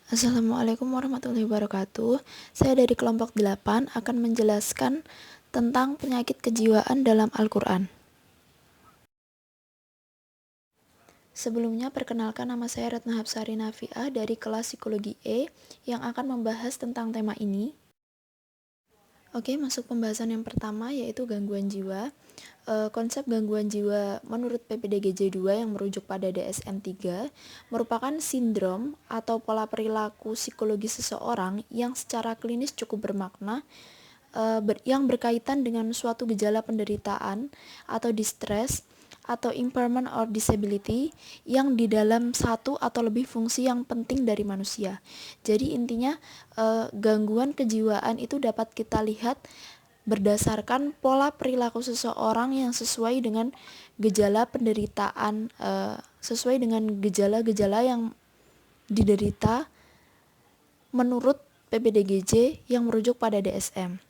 Assalamualaikum warahmatullahi wabarakatuh. Saya dari kelompok 8 akan menjelaskan tentang penyakit kejiwaan dalam Al-Quran. Sebelumnya, perkenalkan, nama saya Retna Hapsari Nafiah dari kelas Psikologi E yang akan membahas tentang tema ini. Oke, masuk pembahasan yang pertama, yaitu gangguan jiwa. Konsep gangguan jiwa menurut PPDGJ 2 yang merujuk pada DSM-3 merupakan sindrom atau pola perilaku psikologis seseorang yang secara klinis cukup bermakna, yang berkaitan dengan suatu gejala penderitaan atau distress atau impairment or disability yang di dalam satu atau lebih fungsi yang penting dari manusia. Jadi intinya gangguan kejiwaan itu dapat kita lihat berdasarkan pola perilaku seseorang yang sesuai dengan gejala penderitaan, sesuai dengan gejala-gejala yang diderita menurut PPDGJ yang merujuk pada DSM.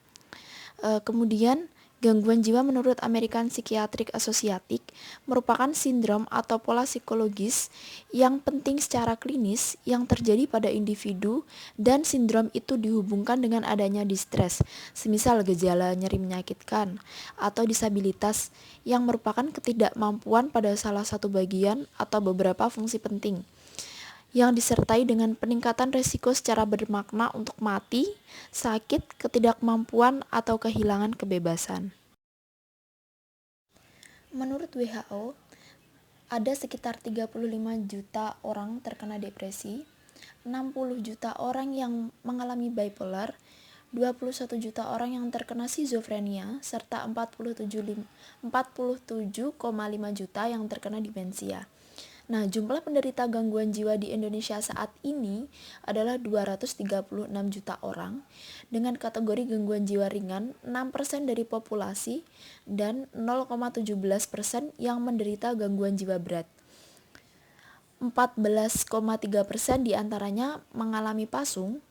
Kemudian gangguan jiwa menurut American Psychiatric Association merupakan sindrom atau pola psikologis yang penting secara klinis yang terjadi pada individu, dan sindrom itu dihubungkan dengan adanya distres, semisal gejala nyeri menyakitkan atau disabilitas yang merupakan ketidakmampuan pada salah satu bagian atau beberapa fungsi penting, yang disertai dengan peningkatan resiko secara bermakna untuk mati, sakit, ketidakmampuan, atau kehilangan kebebasan. Menurut WHO, ada sekitar 35 juta orang terkena depresi, 60 juta orang yang mengalami bipolar, 21 juta orang yang terkena skizofrenia, serta 47,5 juta yang terkena demensia. Nah, jumlah penderita gangguan jiwa di Indonesia saat ini adalah 236 juta orang dengan kategori gangguan jiwa ringan 6% dari populasi dan 0,17% yang menderita gangguan jiwa berat. 14,3% diantaranya mengalami pasung,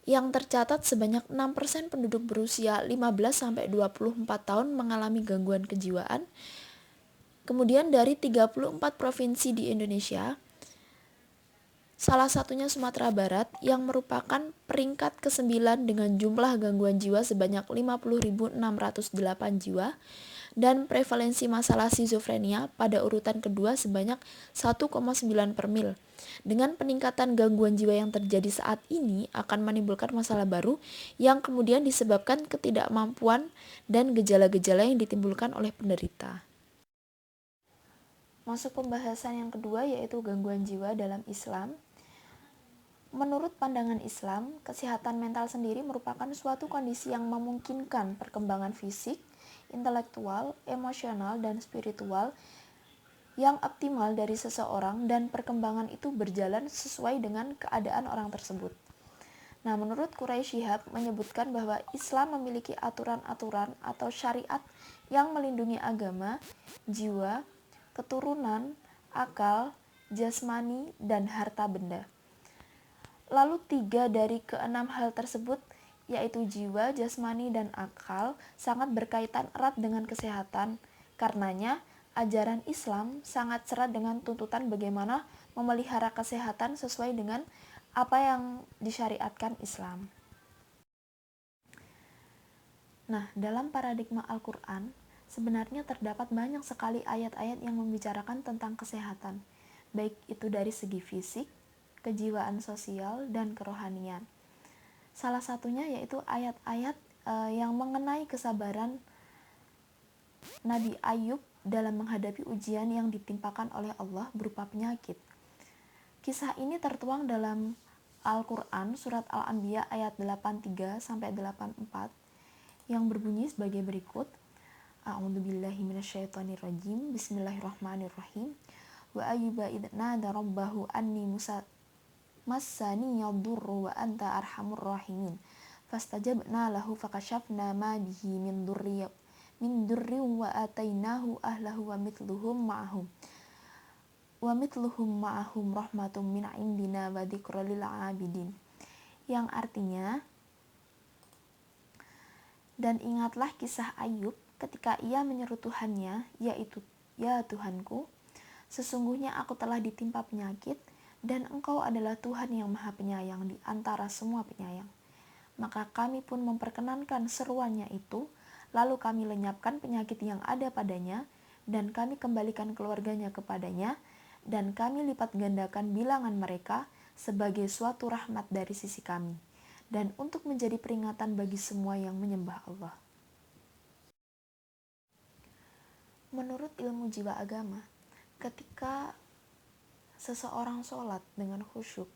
yang tercatat sebanyak 6% penduduk berusia 15-24 tahun mengalami gangguan kejiwaan. Kemudian dari 34 provinsi di Indonesia, salah satunya Sumatera Barat yang merupakan peringkat ke-9 dengan jumlah gangguan jiwa sebanyak 50.608 jiwa dan prevalensi masalah skizofrenia pada urutan kedua sebanyak 1,9 per mil. Dengan peningkatan gangguan jiwa yang terjadi saat ini akan menimbulkan masalah baru yang kemudian disebabkan ketidakmampuan dan gejala-gejala yang ditimbulkan oleh penderita. Masuk pembahasan yang kedua, yaitu gangguan jiwa dalam Islam. Menurut pandangan Islam, kesehatan mental sendiri merupakan suatu kondisi yang memungkinkan perkembangan fisik, intelektual, emosional, dan spiritual yang optimal dari seseorang, dan perkembangan itu berjalan sesuai dengan keadaan orang tersebut. Nah, menurut Quraisy Shihab menyebutkan bahwa Islam memiliki aturan-aturan atau syariat yang melindungi agama, jiwa, keturunan, akal, jasmani, dan harta benda. Lalu 3 dari ke-6 hal tersebut, yaitu jiwa, jasmani, dan akal, sangat berkaitan erat dengan kesehatan. Karenanya, ajaran Islam sangat erat dengan tuntutan bagaimana memelihara kesehatan sesuai dengan apa yang disyariatkan Islam. Nah, dalam paradigma Al-Quran, sebenarnya terdapat banyak sekali ayat-ayat yang membicarakan tentang kesehatan, baik itu dari segi fisik, kejiwaan sosial, dan kerohanian. Salah satunya yaitu ayat-ayat yang mengenai kesabaran Nabi Ayub dalam menghadapi ujian yang ditimpakan oleh Allah berupa penyakit. Kisah ini tertuang dalam Al-Quran surat Al-Anbiya ayat 83-84 yang berbunyi sebagai berikut. A'udzubillahi minasyaitonirrajim. Bismillahirrahmanirrahim. Wa ayyuba idh nada rabbahu anni massani yadurru wa anta arhamur rahimin. Fastajabna lahu fakashafna ma bihi min durri wa atainahu ahlahu wa mithluhum ma'ahum rahmatum min indina wa dzikra lil 'abidin. Yang artinya, dan ingatlah kisah Ayub ketika ia menyeru Tuhannya, yaitu, "Ya Tuhanku, sesungguhnya aku telah ditimpa penyakit dan Engkau adalah Tuhan yang Maha Penyayang di antara semua penyayang. Maka kami pun memperkenankan seruannya itu, lalu kami lenyapkan penyakit yang ada padanya, dan kami kembalikan keluarganya kepadanya, dan kami lipat gandakan bilangan mereka sebagai suatu rahmat dari sisi kami, dan untuk menjadi peringatan bagi semua yang menyembah Allah. Menurut ilmu jiwa agama, ketika seseorang sholat dengan khusyuk,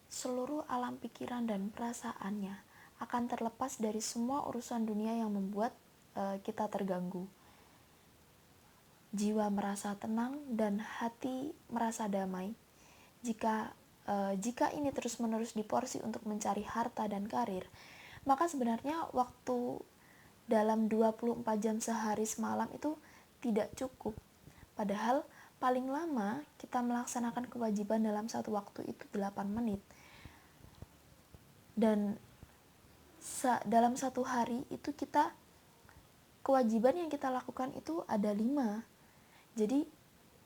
seluruh alam pikiran dan perasaannya akan terlepas dari semua urusan dunia yang membuat kita terganggu. Jiwa merasa tenang dan hati merasa damai. Jika ini terus-menerus diporsi untuk mencari harta dan karir, maka sebenarnya waktu dalam 24 jam sehari semalam itu tidak cukup. Padahal paling lama kita melaksanakan kewajiban dalam satu waktu itu 8 menit. Dan dalam satu hari itu kewajiban yang kita lakukan itu ada 5. Jadi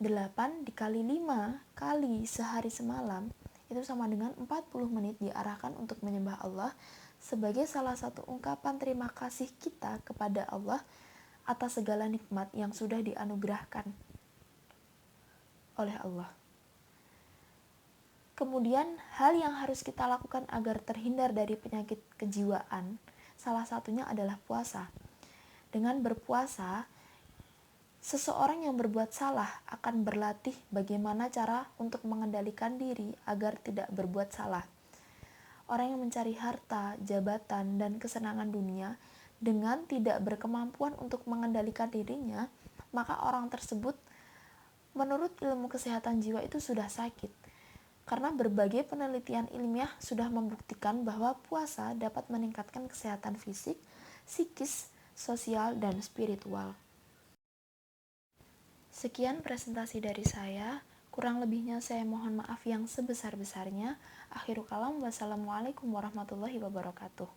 8 dikali 5 kali sehari semalam itu sama dengan 40 menit diarahkan untuk menyembah Allah sebagai salah satu ungkapan terima kasih kita kepada Allah atas segala nikmat yang sudah dianugerahkan oleh Allah. Kemudian hal yang harus kita lakukan agar terhindar dari penyakit kejiwaan, salah satunya adalah puasa. Dengan berpuasa, seseorang yang berbuat salah akan berlatih bagaimana cara untuk mengendalikan diri agar tidak berbuat salah. Orang yang mencari harta, jabatan, dan kesenangan dunia dengan tidak berkemampuan untuk mengendalikan dirinya, maka orang tersebut menurut ilmu kesehatan jiwa itu sudah sakit. Karena berbagai penelitian ilmiah sudah membuktikan bahwa puasa dapat meningkatkan kesehatan fisik, psikis, sosial, dan spiritual. Sekian presentasi dari saya. Kurang lebihnya saya mohon maaf yang sebesar-besarnya. Akhirul kalam, wassalamualaikum warahmatullahi wabarakatuh.